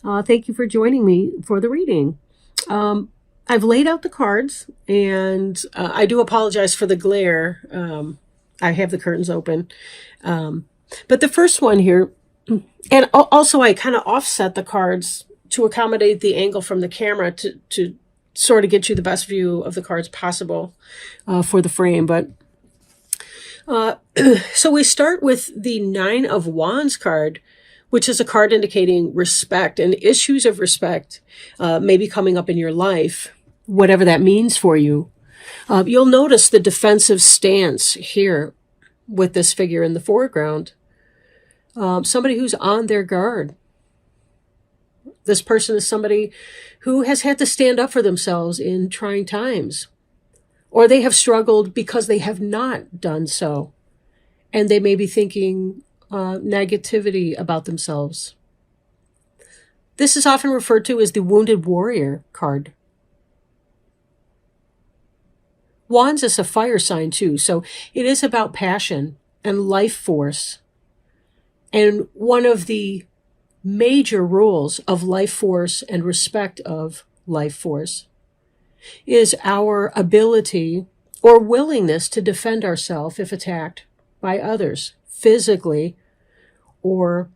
Thank you for joining me for the reading. I've laid out the cards, and I do apologize for the glare. I have the curtains open. Um, but the first one here, and also I kind of offset the cards to accommodate the angle from the camera to sort of get you the best view of the cards possible for the frame. But uh, so we start with the Nine of Wands card, which is a card indicating respect and issues of respect maybe coming up in your life, whatever that means for you. You'll notice the defensive stance here with this figure in the foreground. Somebody who's on their guard. This person is somebody who has had to stand up for themselves in trying times, or they have struggled because they have not done so, and they may be thinking negativity about themselves. This is often referred to as the Wounded Warrior card. Wands is a fire sign too, so it is about passion and life force. And one of the major rules of life force and respect of life force is our ability or willingness to defend ourselves if attacked by others, physically or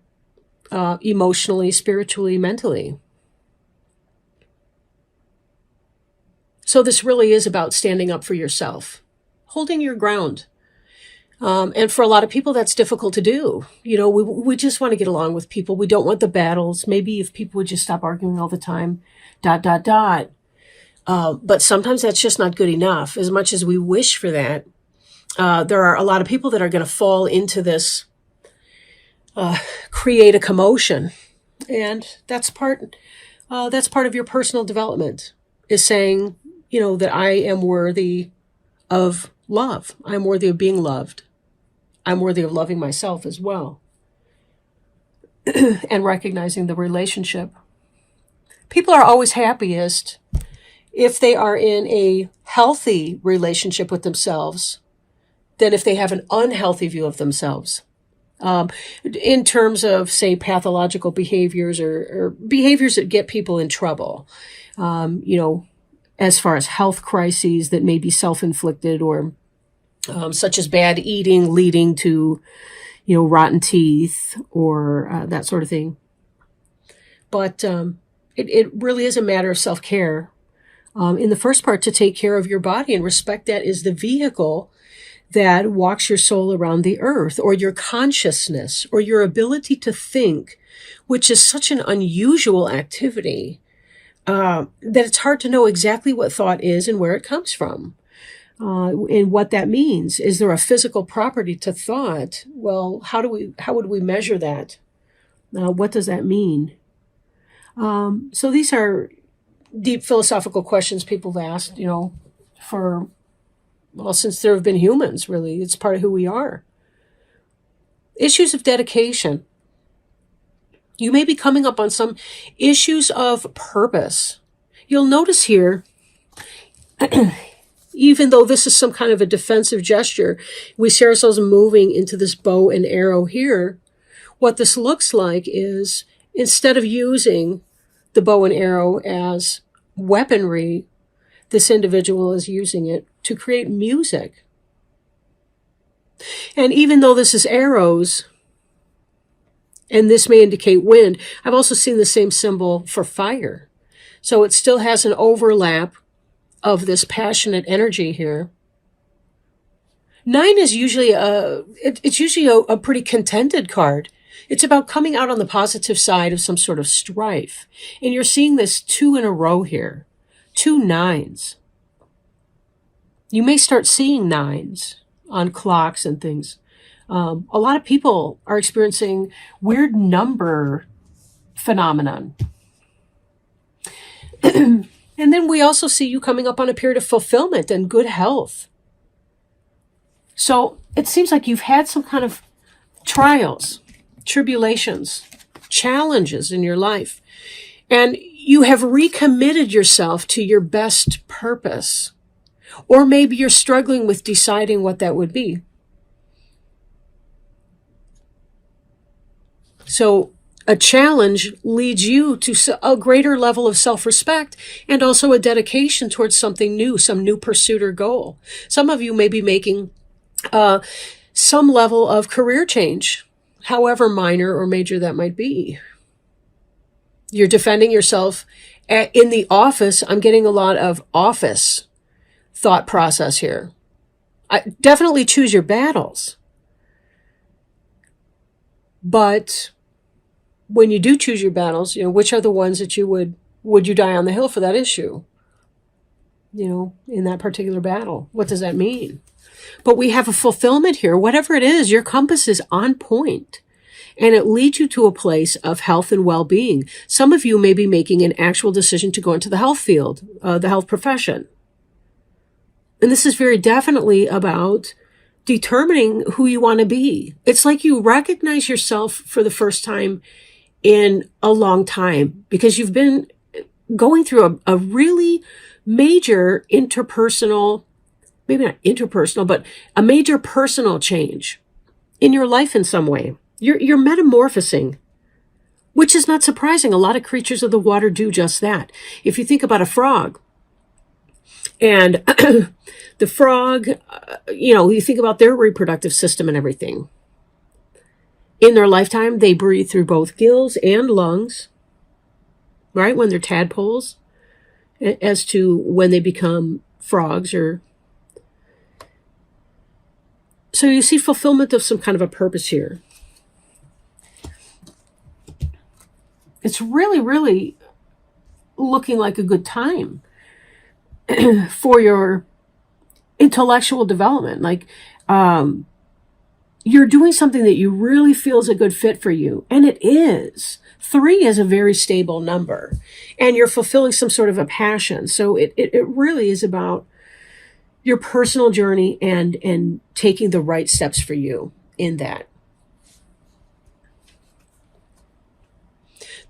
emotionally, spiritually, mentally. So this really is about standing up for yourself, holding your ground. And for a lot of people, that's difficult to do. You know, we just want to get along with people. We don't want the battles. Maybe if people would just stop arguing all the time, ... But sometimes that's just not good enough. As much as we wish for that, there are a lot of people that are going to fall into this, create a commotion. And that's part of your personal development, is saying, you know, that I am worthy of love. I'm worthy of being loved. I'm worthy of loving myself as well. And recognizing the relationship. People are always happiest if they are in a healthy relationship with themselves than if they have an unhealthy view of themselves. In terms of, say, pathological behaviors or behaviors that get people in trouble, you know, as far as health crises that may be self-inflicted, or such as bad eating leading to, you know, rotten teeth, or that sort of thing. But it really is a matter of self-care. In the first part, to take care of your body and respect that is the vehicle that walks your soul around the earth, or your consciousness, or your ability to think, which is such an unusual activity that it's hard to know exactly what thought is and where it comes from, and what that means. Is there a physical property to thought? Well, how would we measure that? What does that mean? So these are deep philosophical questions people have asked, you know, since there have been humans, really. It's part of who we are. Issues of dedication. You may be coming up on some issues of purpose. You'll notice here, even though this is some kind of a defensive gesture, we see ourselves moving into this bow and arrow here. What this looks like is, instead of using the bow and arrow as weaponry, this individual is using it to create music. And even though this is arrows, and this may indicate wind, I've also seen the same symbol for fire. So it still has an overlap of this passionate energy here. 9 is usually it's usually a pretty contented card. It's about coming out on the positive side of some sort of strife. And you're seeing this 2 in a row here. 2 9s. You may start seeing 9s on clocks and things. A lot of people are experiencing weird number phenomenon. And then we also see you coming up on a period of fulfillment and good health. So it seems like you've had some kind of trials, tribulations, challenges in your life, and you have recommitted yourself to your best purpose. Or maybe you're struggling with deciding what that would be. So a challenge leads you to a greater level of self-respect and also a dedication towards something new, some new pursuit or goal. Some of you may be making some level of career change, however minor or major that might be. You're defending yourself in the office. I'm getting a lot of office thought process here. Definitely choose your battles. But when you do choose your battles, which are the ones that you would you die on the hill for that issue? In that particular battle. What does that mean? But we have a fulfillment here. Whatever it is, your compass is on point. And it leads you to a place of health and well-being. Some of you may be making an actual decision to go into the health field, the health profession. And this is very definitely about determining who you want to be. It's like you recognize yourself for the first time in a long time because you've been going through a really major interpersonal, maybe not interpersonal, but a major personal change in your life in some way. You're metamorphosing, which is not surprising. A lot of creatures of the water do just that. If you think about a frog, and the frog, you think about their reproductive system and everything. In their lifetime, they breathe through both gills and lungs, right? When they're tadpoles, as to when they become frogs or... So you see fulfillment of some kind of a purpose here. It's really, really looking like a good time for your intellectual development. Like, you're doing something that you really feel is a good fit for you. And it is. 3 is a very stable number. And you're fulfilling some sort of a passion. So it really is about your personal journey and taking the right steps for you in that.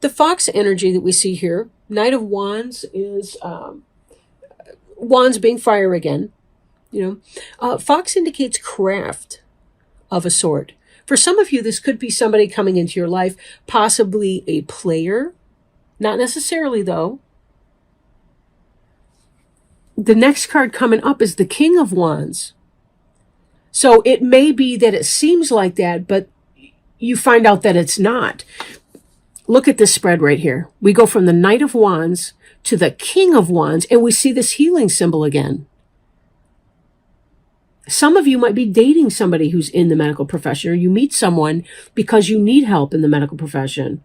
The fox energy that we see here, Knight of Wands, is wands being fire again. Fox indicates craft of a sort. For some of you, this could be somebody coming into your life, possibly a player, not necessarily though. The next card coming up is the King of Wands. So it may be that it seems like that, but you find out that it's not. Look at this spread right here. We go from the Knight of Wands to the King of Wands, and we see this healing symbol again. Some of you might be dating somebody who's in the medical profession, or you meet someone because you need help in the medical profession.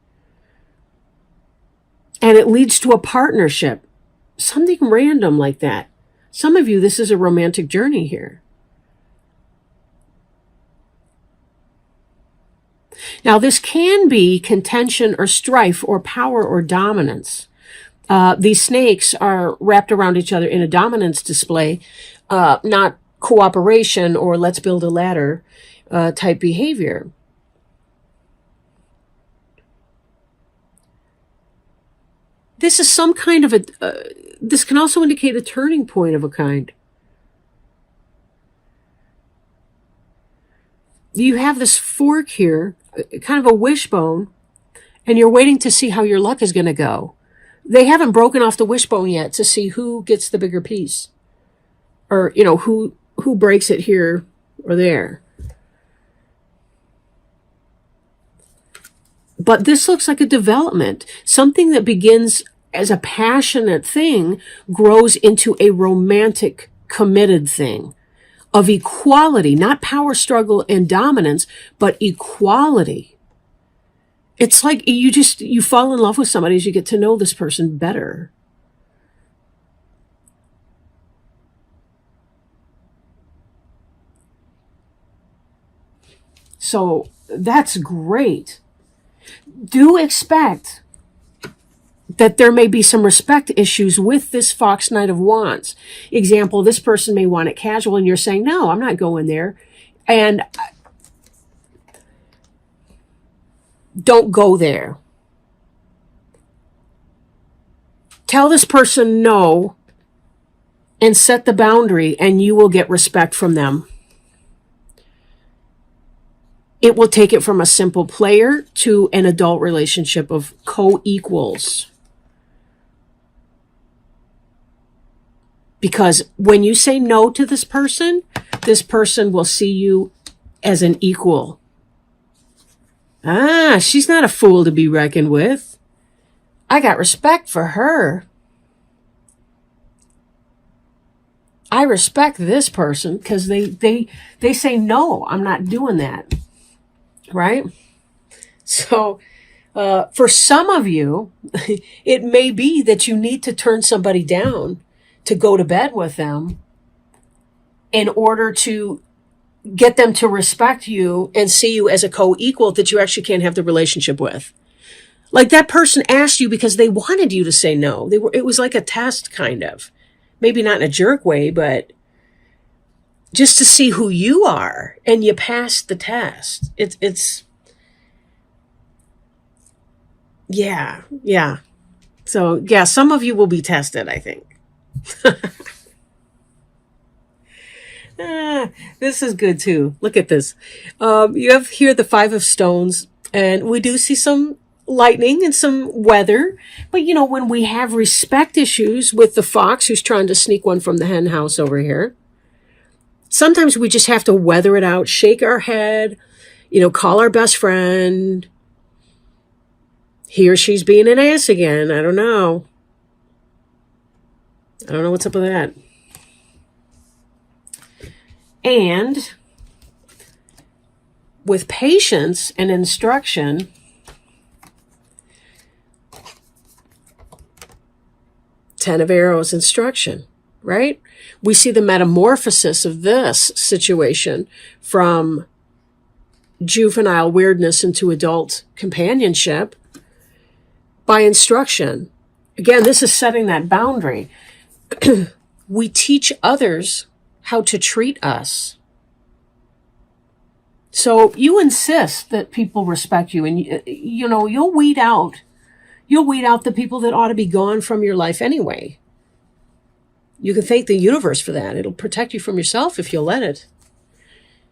And it leads to a partnership. Something random like that. Some of you, this is a romantic journey here. Now, this can be contention or strife or power or dominance. These snakes are wrapped around each other in a dominance display, not cooperation or let's build a ladder type behavior. This is some kind of this can also indicate a turning point of a kind. You have this fork here, kind of a wishbone, and you're waiting to see how your luck is going to go. They haven't broken off the wishbone yet to see who gets the bigger piece, or who breaks it here or there. But this looks like a development. Something that begins as a passionate thing grows into a romantic, committed thing of equality, not power struggle and dominance, but equality. It's like you fall in love with somebody as you get to know this person better. So that's great. Do expect that there may be some respect issues with this Fox Knight of Wands. Example, this person may want it casual and you're saying, no, I'm not going there. And don't go there. Tell this person no and set the boundary and you will get respect from them. it will take it from a simple player to an adult relationship of co-equals. Because when you say no to this person will see you as an equal. Ah, she's not a fool to be reckoned with. I got respect for her. I respect this person because they say, no, I'm not doing that. Right? So, for some of you, it may be that you need to turn somebody down to go to bed with them in order to get them to respect you and see you as a co-equal that you actually can't have the relationship with. Like that person asked you because they wanted you to say no. It was like a test, kind of. Maybe not in a jerk way, but just to see who you are, and you passed the test. It's yeah. So yeah, some of you will be tested, I think. This is good too. Look at this. You have here the 5 of stones, and we do see some lightning and some weather. But you know, when we have respect issues with the fox who's trying to sneak one from the hen house over here, sometimes we just have to weather it out, shake our head, call our best friend. He or she's being an ass again. I don't know what's up with that. And with patience and instruction, Ten of Arrows, instruction, right? We see the metamorphosis of this situation from juvenile weirdness into adult companionship by instruction. Again, this is setting that boundary. We teach others how to treat us. So you insist that people respect you, and you'll weed out the people that ought to be gone from your life anyway. You can thank the universe for that. It'll protect you from yourself if you'll let it.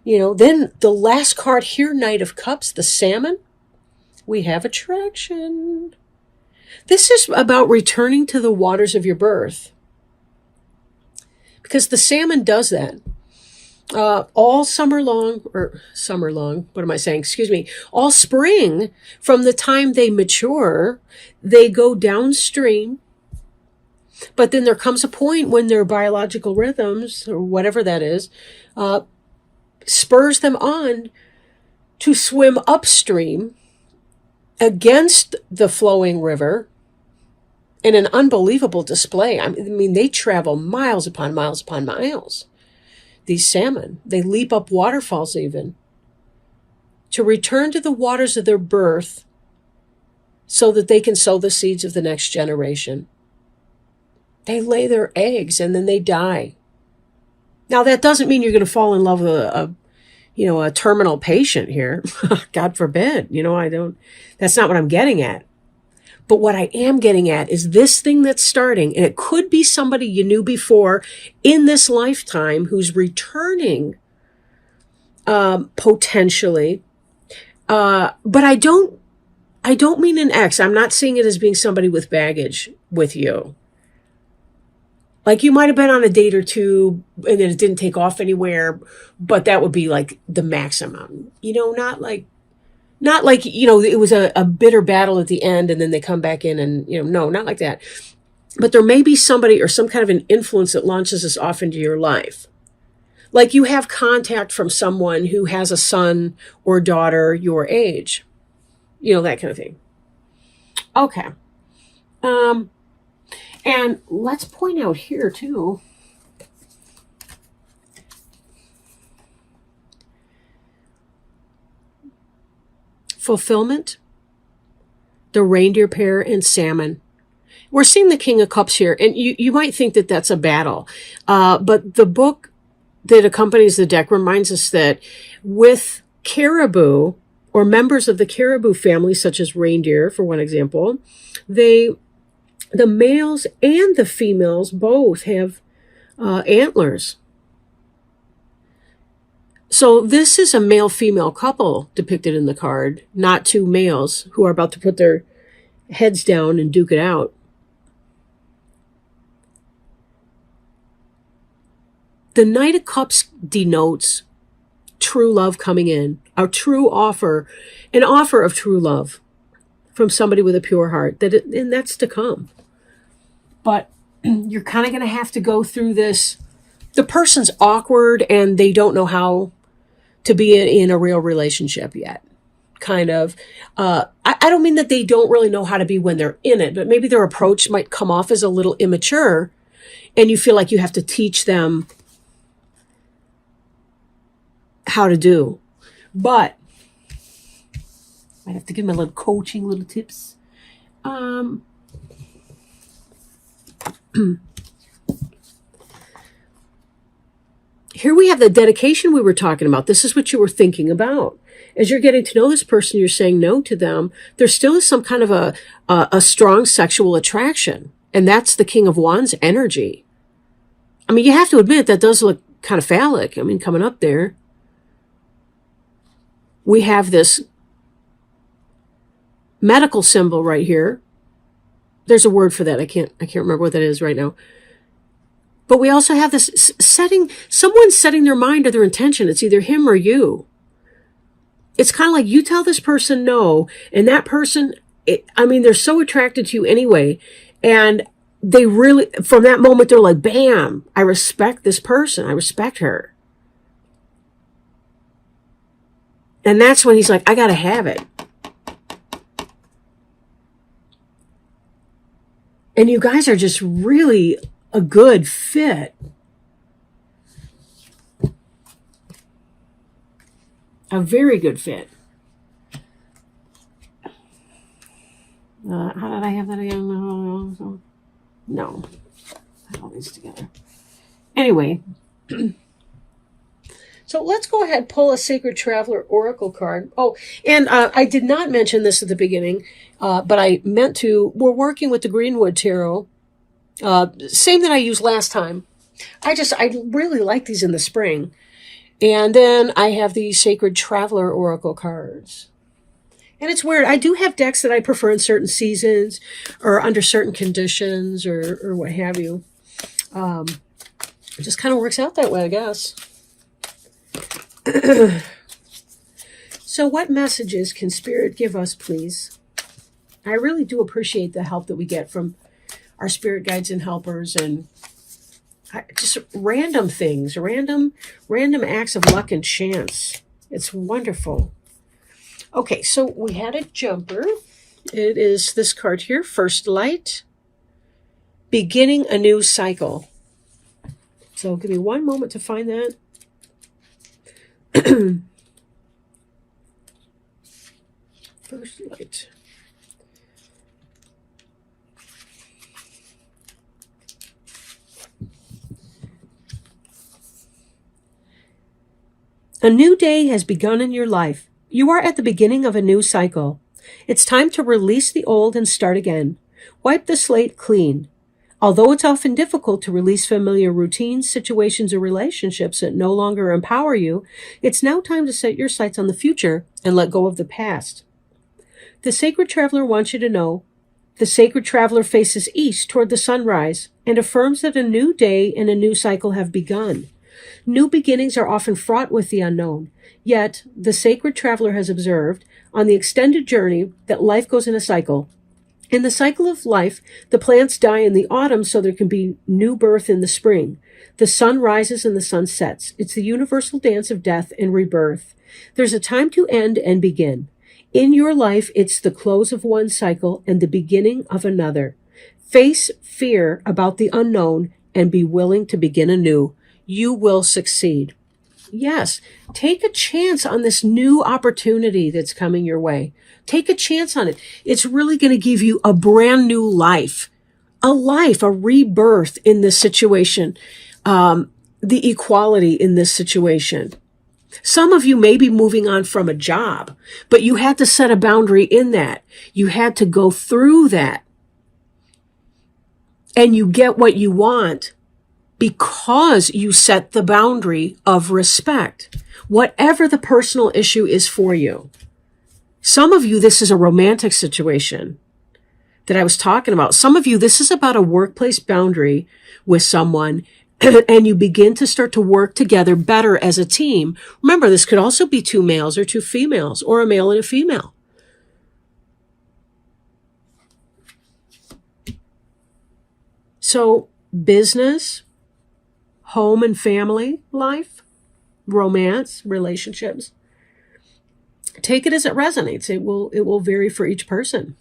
Then the last card here, Knight of Cups, the salmon, we have attraction. This is about returning to the waters of your birth. Because the salmon does that. All summer long, what am I saying? Excuse me. All spring, from the time they mature, they go downstream. But then there comes a point when their biological rhythms, or whatever that is, spurs them on to swim upstream against the flowing river in an unbelievable display. I mean, they travel miles upon miles upon miles. These salmon, they leap up waterfalls even to return to the waters of their birth so that they can sow the seeds of the next generation. They lay their eggs and then they die. Now, that doesn't mean you're going to fall in love with a terminal patient here. God forbid. That's not what I'm getting at. But what I am getting at is this thing that's starting, and it could be somebody you knew before in this lifetime who's returning potentially. But I don't mean an ex. I'm not seeing it as being somebody with baggage with you. Like you might have been on a date or two and then it didn't take off anywhere, but that would be like the maximum. Not like it was a bitter battle at the end and then they come back in and, no, not like that. But there may be somebody or some kind of an influence that launches us off into your life. Like you have contact from someone who has a son or daughter your age. That kind of thing. Okay. And let's point out here too. Fulfillment, the reindeer pair, and salmon. We're seeing the King of Cups here, and you might think that that's a battle. But the book that accompanies the deck reminds us that with caribou, or members of the caribou family, such as reindeer, for one example, the males and the females both have antlers. So this is a male-female couple depicted in the card, not two males who are about to put their heads down and duke it out. The Knight of Cups denotes true love coming in, a true offer, an offer of true love from somebody with a pure heart, and that's to come. But you're kind of going to have to go through this. The person's awkward and they don't know how to be in a real relationship yet. Kind of. I don't mean that they don't really know how to be when they're in it, but maybe their approach might come off as a little immature and you feel like you have to teach them how to do. But I have to give them a little coaching, little tips. Here we have the dedication we were talking about. This is what you were thinking about. As you're getting to know this person, you're saying no to them. There still is some kind of a strong sexual attraction. And that's the King of Wands energy. I mean, you have to admit that does look kind of phallic. I mean, coming up there. We have this medical symbol right here. There's a word for that. I can't remember what that is right now. But we also have this someone's setting their mind or their intention. It's either him or you. It's kind of like you tell this person no, and that person, they're so attracted to you anyway. And they really, from that moment, they're like, bam, I respect this person. I respect her. And that's when he's like, I got to have it. And you guys are just really a good fit. A very good fit. How did I have that again? No. Put all these together. Anyway. So let's go ahead and pull a Sacred Traveler Oracle card. Oh, and I did not mention this at the beginning, but I meant to. We're working with the Greenwood Tarot. Same that I used last time. I really like these in the spring. And then I have the Sacred Traveler Oracle cards. And it's weird. I do have decks that I prefer in certain seasons or under certain conditions or what have you. It just kind of works out that way, I guess. So what messages can Spirit give us, please? I really do appreciate the help that we get from our spirit guides and helpers, and just random things, random acts of luck and chance. It's wonderful. Okay, so we had a jumper. It is this card here, First Light, beginning a new cycle. So give me one moment to find that. First Light. A new day has begun in your life. You are at the beginning of a new cycle. It's time to release the old and start again. Wipe the slate clean. Although it's often difficult to release familiar routines, situations, or relationships that no longer empower you, it's now time to set your sights on the future and let go of the past. The Sacred Traveler wants you to know the Sacred Traveler faces east toward the sunrise and affirms that a new day and a new cycle have begun. New beginnings are often fraught with the unknown, yet the Sacred Traveler has observed on the extended journey that life goes in a cycle. In the cycle of life, the plants die in the autumn so there can be new birth in the spring. The sun rises and the sun sets. It's the universal dance of death and rebirth. There's a time to end and begin. In your life, it's the close of one cycle and the beginning of another. Face fear about the unknown and be willing to begin anew. You will succeed. Yes, take a chance on this new opportunity that's coming your way. Take a chance on it. It's really going to give you a brand new life, a rebirth in this situation, the equality in this situation. Some of you may be moving on from a job, but you had to set a boundary in that. You had to go through that. And you get what you want because you set the boundary of respect, whatever the personal issue is for you. Some of you, this is a romantic situation that I was talking about. Some of you, this is about a workplace boundary with someone, and you begin to start to work together better as a team. Remember, this could also be 2 males or 2 females, or a male and a female. So business, home and family life, romance, relationships, take it as it resonates. It will vary for each person.